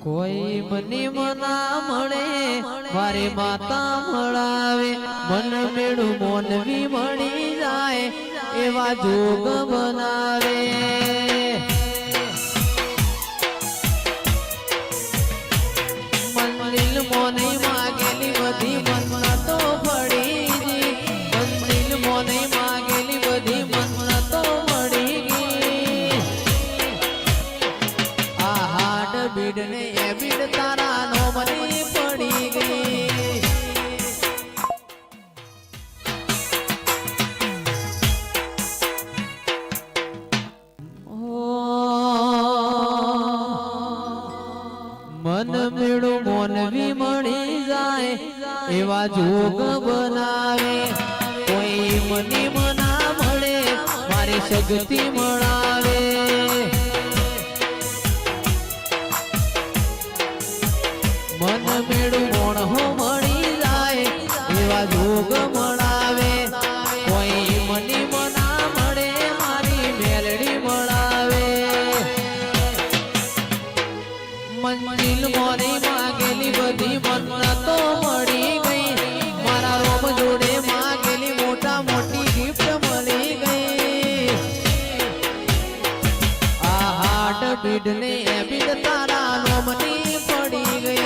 કોઈ મને મના મળે મારે માતા મળાવે મન મેળું મોનવી મળી જાય એવા જોગ બનાવે મંદિર મોને માગેલી બધી મન્નતો પડી મંદિર મોને માગેલી બધી મન્નતો મળી ગઈ આ હાડ બીડ ને એ બીડ તારા નો મને પડી ગઈ મન મેળું મોનવી મળી જાય એવા જોગ બનાવે કોઈ મને મના મળે મારી શક્તિ મળાવે મન મેળું મોણ મળી જાય એવા જોગ મળાવે કોઈ મને મના મળે મારી મેલડી મળાવે મંજિલ મોને માગેલી બધી મન્નતો મળી ગઈ મારા રોમ જોડે માગેલી મોટા મોટી ગિફ્ટ મળી ગઈ આ હાટ બીડ ને એ બીડ તારા રોમની પડી ગઈ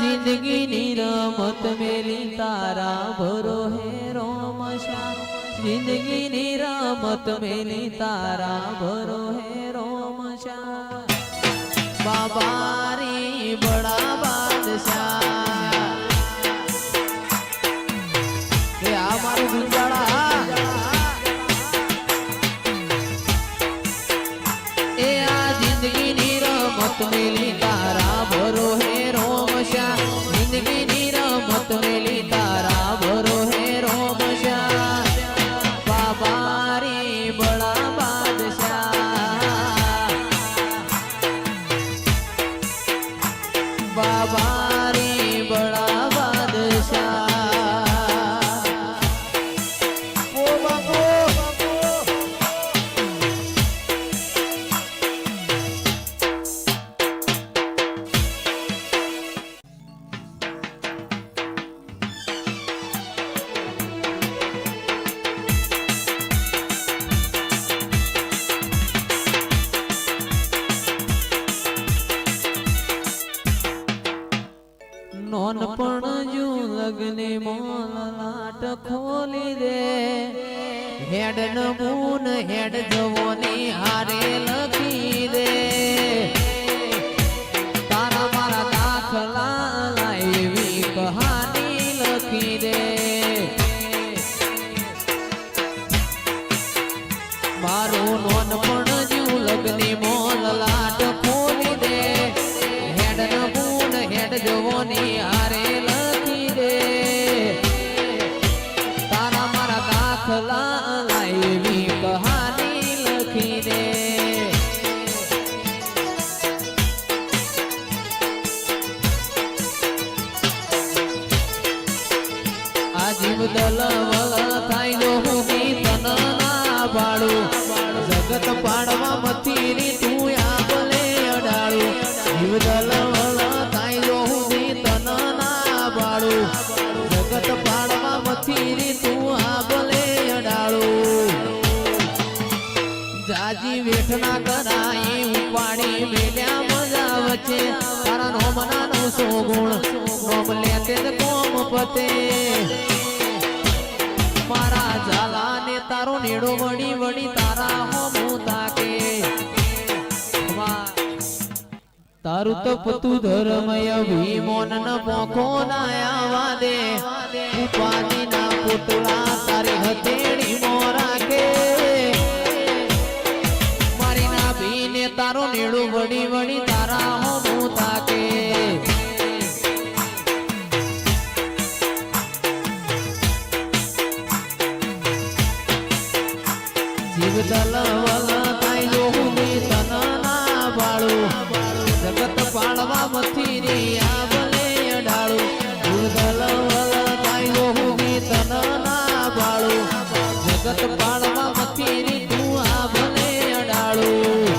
जिंदगी रमत मेली तारा भरो है रोमशा जिंदगी रमत मेली तारा भरो है रोमशा बाबारी बड़ा बादशाह हमारे गुंजाड़ा ए आ जिंदगी रमत मेली तारा भरो है रोमशा जिंदगी रमत मेली तारा भरो है रोमशा बाबारी बड़ा बादशाह बाबारी बड़ा बादशाह नोनपण जू लगने मोल लाट खोली दे हेड नमून हेड जवोनी हारे लखी दे तारा मारा दाखला लाइवी कहानी लखी दे मारो नोनपण जू लगने मोल लाट खोली दे हेड नमून हेड जवोनी हारे लखी दे तारा मारा दाखला વાલા લાઈવી કહાની લખીને આ જીવ દલવલ થાય જો હું તન ના પાડું જગત પાડવા મથી તું આબલે અડાડું જીવ દલવલ થાય જો હું તન ના પાડું જગત પાડવા મથી તું આબલે અડાડું જાજી વેઠના કરાઈ ઉપાડી મેલ્યા મજા વચ્ચે તારા નોમના નો સોગુણ નોમ લેતે કોમ પતે મારા ઝાલા ને તારો નેડો વડી વડી તારા હોમું તાકે તારું તપતું ધર્મય ભીમોન ન પોખો ના આવા દે ઉપાધિ ના પુતળા તારી હથેળી મોરા કે મારી ના ભીને તારો નેડો વડી વડી તારા હોમું તાકે જીવ દલવલ તાઈ જો હું તન ના પાડું જગત પાડવા મથી રી આબલે અડાડું જીવ દલવલ તાઈ જો હું તન ના પાડું જગત પાડવા મથી રી તું આબલે અડાડું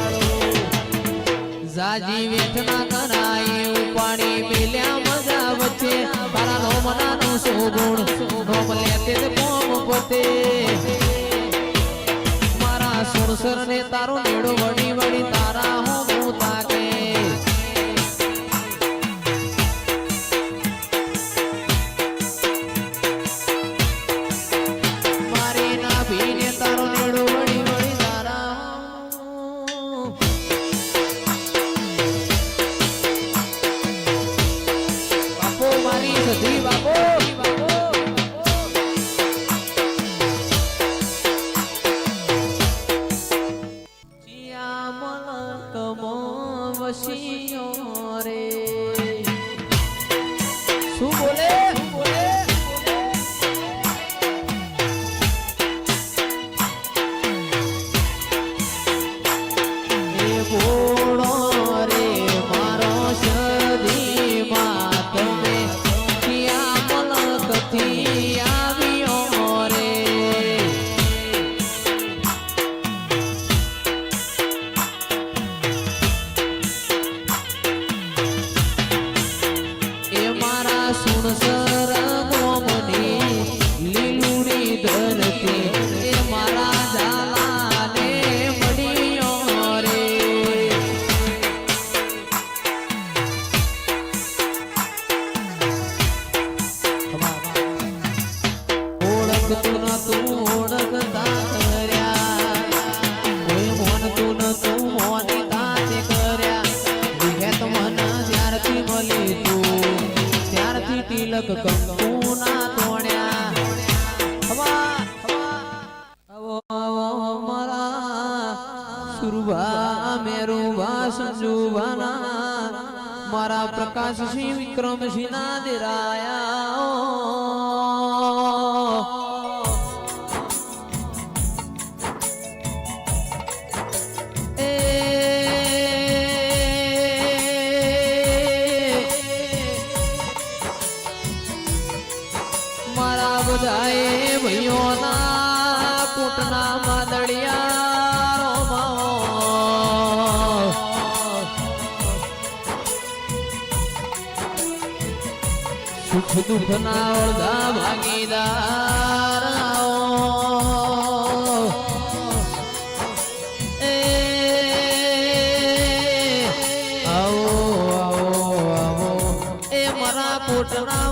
જાજી વેઠના કરાઈ ઉપાડી મેલ્યા મજા વચ્ચે તારા નોમના નો સોગુણ નોમ લેતે કોમ પતે સુરસર ને તારો નેડો વડી વડી તારા હોમું તાકે મારી ના ભીને તારો નેડો વડી વડી તારા બાપો મારી સધી બાપો રે શું બોલે એ બોળો રે મારો સદી માં તમે ક્યાં મલક થી આવ્યો રે સુણસર મોમની લીલુડી ધરતી એ મારા ઝાલાને મળ્યો રે ઓળખતું ન તું ઓળખતા કર્યા કોઈ મોનતું ન તું મોની તાતે કર્યા વિહેત મન ત્યારથી મળી તું ત્યારથી તિલક કંકુ ના તોડ્યા મારા સુરભા મેરુભા સંજુભાના મારા પ્રકાશ સિંહ વિક્રમ સિંહ ના દેરાયા મારા બધાએ ભાઈઓના કોટના માદળિયા સુખ દુઃખ ના અડધા ભાગીદાર આવો આવો આવો એ મારા કોટના